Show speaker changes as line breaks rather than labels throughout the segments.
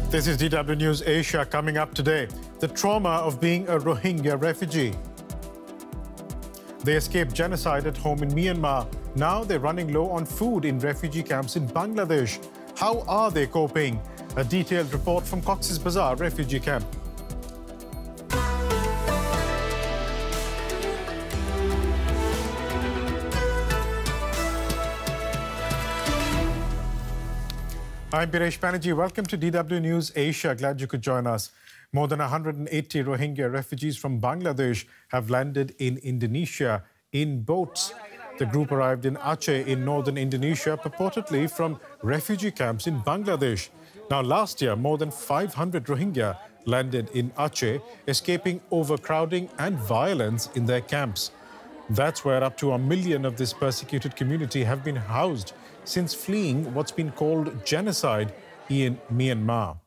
This is DW News Asia. Coming up today, the trauma of being a Rohingya refugee. They escaped genocide at home in Myanmar. Now they're running low on food in refugee camps in Bangladesh. How are they coping? A detailed report from Cox's Bazar refugee camp. I'm Biresh Banerjee. Welcome to DW News Asia. Glad you could join us. More than 180 Rohingya refugees from Bangladesh have landed in Indonesia in boats. The group arrived in Aceh in northern Indonesia, purportedly from refugee camps in Bangladesh. Now, last year, more than 500 Rohingya landed in Aceh, escaping overcrowding and violence in their camps. That's where up to 1 million of this persecuted community have been housed since fleeing what's been called genocide in Myanmar.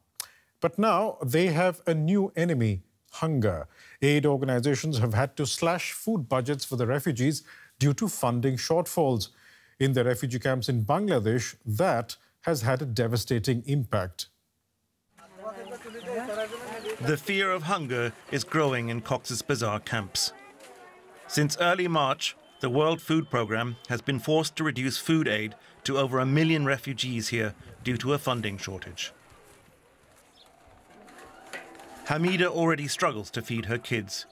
But now they have a new enemy, hunger. Aid organizations have had to slash food budgets for the refugees due to funding shortfalls. In the refugee camps in Bangladesh, that has had a devastating impact.
The fear of hunger is growing in Cox's Bazar camps. Since early March, the World Food Programme has been forced to reduce food aid to over 1 million refugees here due to a funding shortage. Hamida already struggles to feed her kids.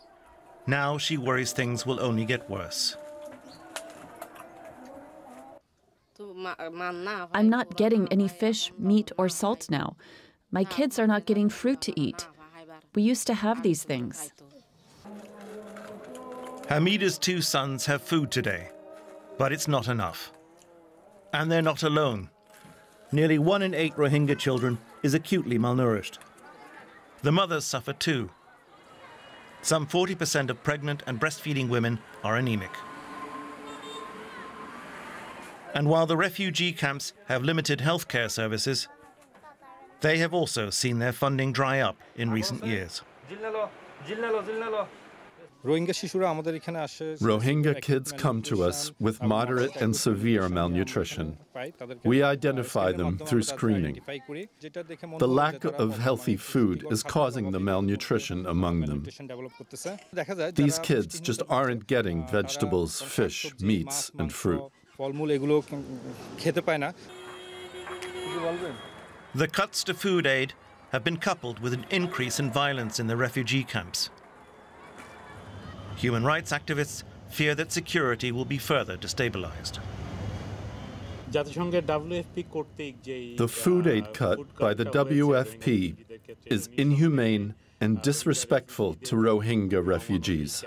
Now she worries things will only get worse.
I'm not getting any fish, meat, or salt now. My kids are not getting fruit to eat. We used to have these things.
Hamida's 2 sons have food today, but it's not enough. And they're not alone. Nearly 1 in 8 Rohingya children is acutely malnourished. The mothers suffer too. Some 40% of pregnant and breastfeeding women are anemic. And while the refugee camps have limited healthcare services, they have also seen their funding dry up in recent years.
Rohingya kids come to us with moderate and severe malnutrition. We identify them through screening. The lack of healthy food is causing the malnutrition among them. These kids just aren't getting vegetables, fish, meats, and fruit.
The cuts to food aid have been coupled with an increase in violence in the refugee camps. Human rights activists fear that security will be further destabilized.
The food aid cut by the WFP is inhumane and disrespectful to Rohingya refugees.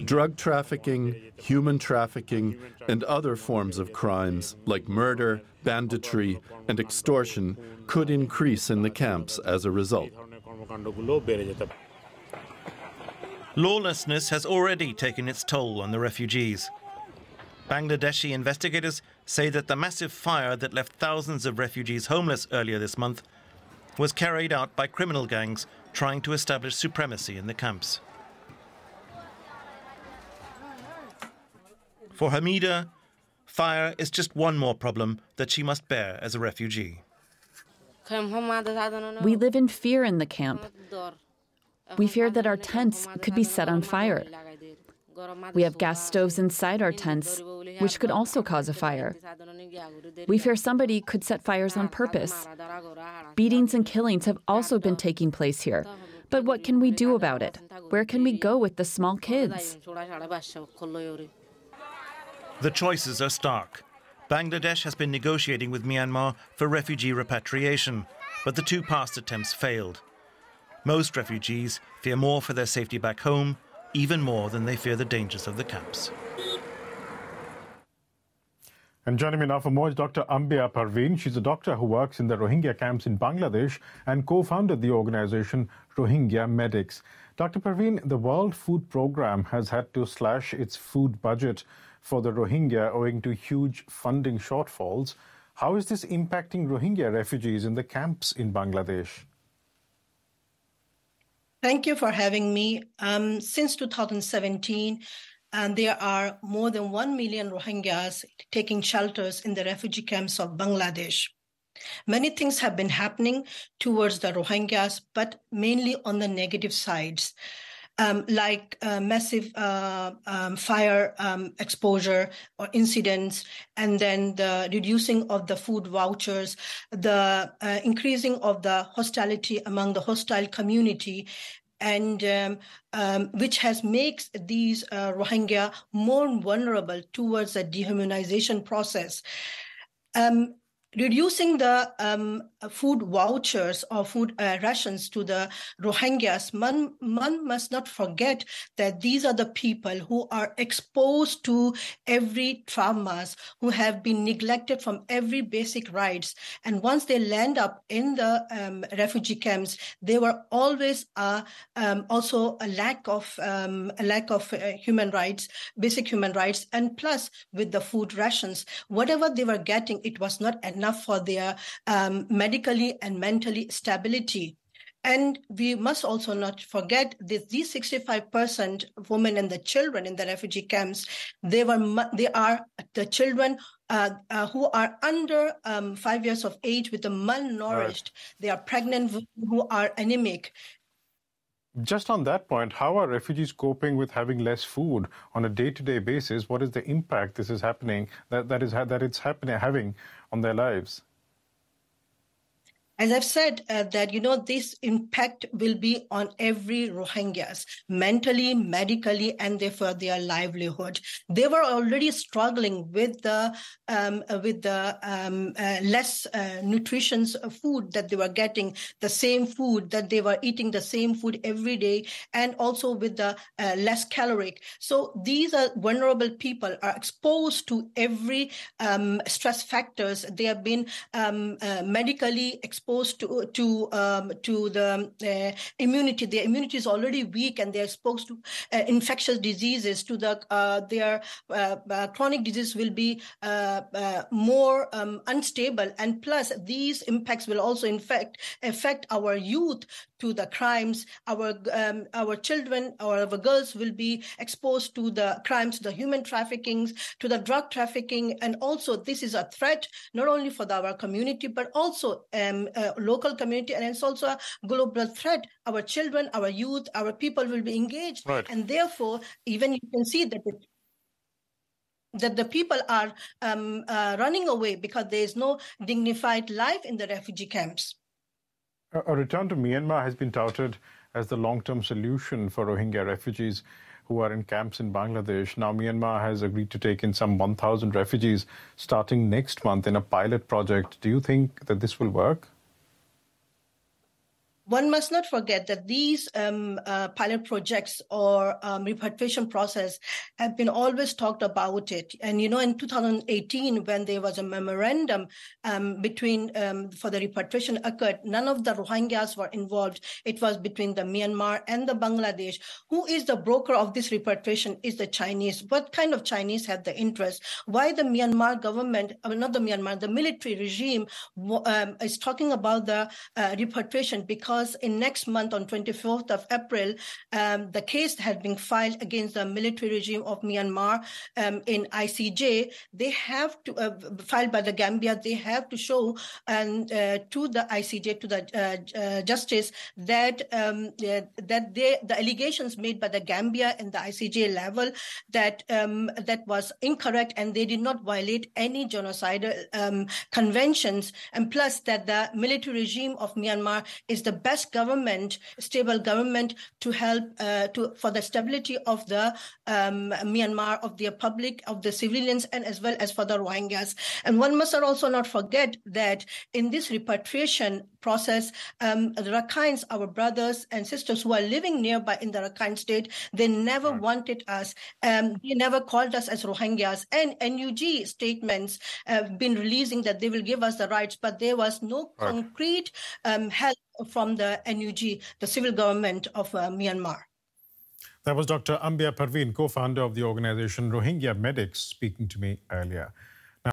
Drug trafficking, human trafficking, and other forms of crimes like murder, banditry, and extortion could increase in the camps as a result.
Lawlessness has already taken its toll on the refugees. Bangladeshi investigators say that the massive fire that left thousands of refugees homeless earlier this month was carried out by criminal gangs trying to establish supremacy in the camps. For Hamida, fire is just one more problem that she must bear as a refugee.
We live in fear in the camp. We fear that our tents could be set on fire. We have gas stoves inside our tents, which could also cause a fire. We fear somebody could set fires on purpose. Beatings and killings have also been taking place here. But what can we do about it? Where can we go with the small kids?
The choices are stark. Bangladesh has been negotiating with Myanmar for refugee repatriation, but the 2 past attempts failed. Most refugees fear more for their safety back home, even more than they fear the dangers of the camps.
And joining me now for more is Dr. Ambia Parveen. She's a doctor who works in the Rohingya camps in Bangladesh and co-founded the organization Rohingya Medics. Dr. Parveen, the World Food Programme has had to slash its food budget for the Rohingya owing to huge funding shortfalls. How is this impacting Rohingya refugees in the camps in Bangladesh?
Thank you for having me. Since 2017, there are more than 1 million Rohingyas taking shelters in the refugee camps of Bangladesh. Many things have been happening towards the Rohingyas, but mainly on the negative sides. Like massive fire exposure or incidents, and then the reducing of the food vouchers, the increasing of the hostility among the hostile community, and which makes these Rohingya more vulnerable towards the dehumanization process. Reducing the food vouchers or food rations to the Rohingyas, one must not forget that these are the people who are exposed to every traumas, who have been neglected from every basic rights. And once they land up in the refugee camps, they were always also a lack of human rights, basic human rights, and plus with the food rations, whatever they were getting, it was not enough for their medically and mentally stability. And we must also not forget that these 65% women and the children in the refugee camps, they are the children who are under 5 years of age with the malnourished. Right. They are pregnant women who are anemic.
Just on that point, how are refugees coping with having less food on a day-to-day basis? What is the impact this is happening having on their lives?
As I've said, this impact will be on every Rohingyas, mentally, medically, and therefore their livelihood. They were already struggling with the less nutritious food that they were getting, the same food that they were eating, the same food every day, and also with the less caloric. So these are vulnerable people, are exposed to every stress factors. They have been medically exposed to the immunity. Their immunity is already weak, and they're exposed to infectious diseases. To their chronic disease will be more unstable, and plus these impacts will also affect our youth to the crimes. Our children or our girls will be exposed to the crimes, the human trafficking, to the drug trafficking, and also this is a threat not only for our community but also local community, and it's also a global threat. Our children, our youth, our people will be engaged, right. And therefore, even you can see that the people are running away because there is no dignified life in the refugee camps.
A return to Myanmar has been touted as the long-term solution for Rohingya refugees who are in camps in Bangladesh. Now, Myanmar has agreed to take in some 1,000 refugees starting next month in a pilot project. Do you think that this will work?
One must not forget that these pilot projects or repatriation process have been always talked about it. And, in 2018, when there was a memorandum for the repatriation occurred, none of the Rohingyas were involved. It was between the Myanmar and the Bangladesh. Who is the broker of this repatriation is the Chinese. What kind of Chinese have the interest? Why the Myanmar government, the military regime is talking about the repatriation? Because in next month, on 24th of April, the case has been filed against the military regime of Myanmar in ICJ. They have to, filed by the Gambia, they have to show to the ICJ, to the justice, that the allegations made by the Gambia and the ICJ level that was incorrect, and they did not violate any genocidal conventions, and plus that the military regime of Myanmar is the best government, stable government to help for the stability of the Myanmar, of their public, of the civilians, and as well as for the Rohingyas. And one must also not forget that in this repatriation process, the Rakhines, our brothers and sisters who are living nearby in the Rakhine state, they never wanted us. They never called us as Rohingyas. And NUG statements have been releasing that they will give us the rights, but there was no concrete help from the NUG, the civil government of Myanmar.
That was Dr. Ambia Parveen, co-founder of the organization Rohingya Medics, speaking to me earlier.